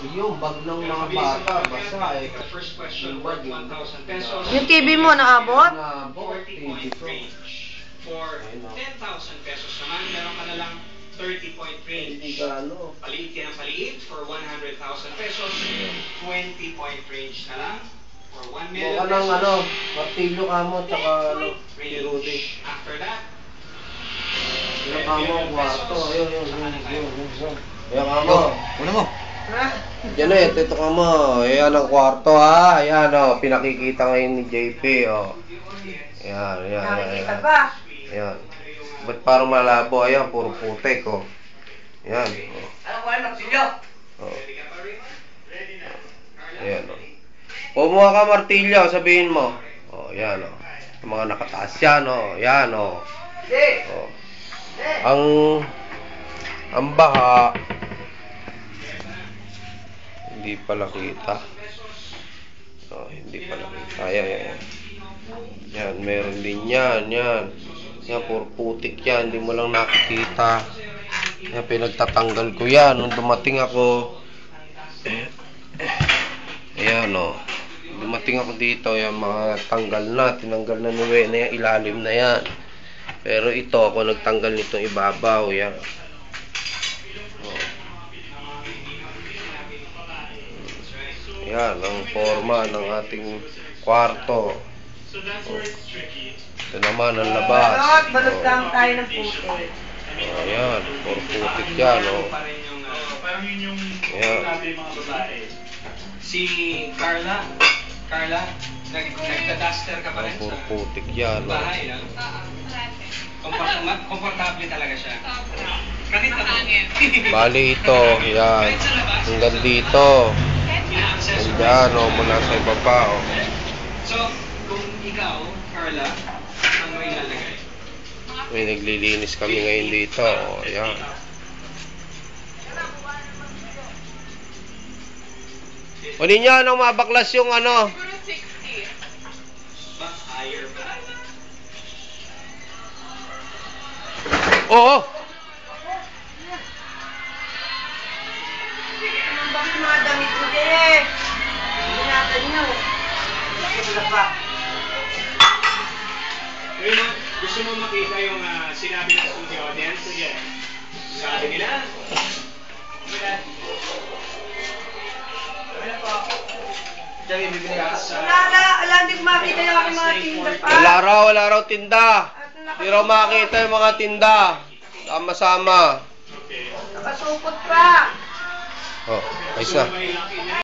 Yung bag ng mga bata, basta eh. Yung TV mo, naabot? Naabot, TV ko. For 10,000 pesos naman, meron ka na lang 30-point range. Hindi ka ano. Paliit yan ang paliit for 100,000 pesos. 20-point range na lang for 1 million Baka ng pesos. ano, martilyo ka mo, tsaka ano, Rudy. After that, Yung ka mo, kwarto. Ayun. Ayun ka mo. Una mo. Yan eh, ito ka mo. Ayan ang kwarto ha. Ayan o, pinakikita ngayon ni JP o. Ayan. Nakikita ba? Ayan. Ba't parang malabo? Ayan, puro putek o. Ayan. Alam ko ano, martilyo? O. Ayan o. Kumuha ka martilyo, sabihin mo. O, ayan o. Yung mga nakataas yan o. Ayan o. O. Ang baha, hindi pala kita. Oh, hindi pala kita. Ayan. Yan, meron din yan. Yan, puro putik yan. Hindi mo lang nakikita. Yan, pinagtatanggal ko yan. Nung dumating ako, ayan o. Dumating ako dito, yan, mga tanggal na. Tinanggal na ni Wena yung ilalim na yan. Pero ito, ako nagtanggal nitong ibabaw. Yan. Yan, ang forma ng ating kwarto. Ito naman ang labas. Balot lang tayo ng puti. Ayan, puro putik yan. parang yun yung Ayan. sabi ng mga babae. Si Carla, nagda-duster ka pa rin Puro sa putik yan. bahay, no? Komportable talaga siya. Kahit Bali ito, yan. Hanggang dito. Yan, o, mula sa iba pa, o. So, kung ikaw, Carla, ano mo ilalagay? May naglilinis kami ngayon dito, o. Yan. Kunin niyo, anong mabaklas yung ano? Siguro 60. Ba, higher ba? Oo. Anong bakit mga damit mo din? Hindi natin nyo. Wala pa. Gusto mo makita yung sinabi ng studio audience? Sige. Sabi nila. Wala, hindi ko makita yung aking mga tinda pa. Wala raw tinda. Hindi raw makita yung mga tinda. Sama-sama. Nakasupot pa. Oh, ayos na. May laki na.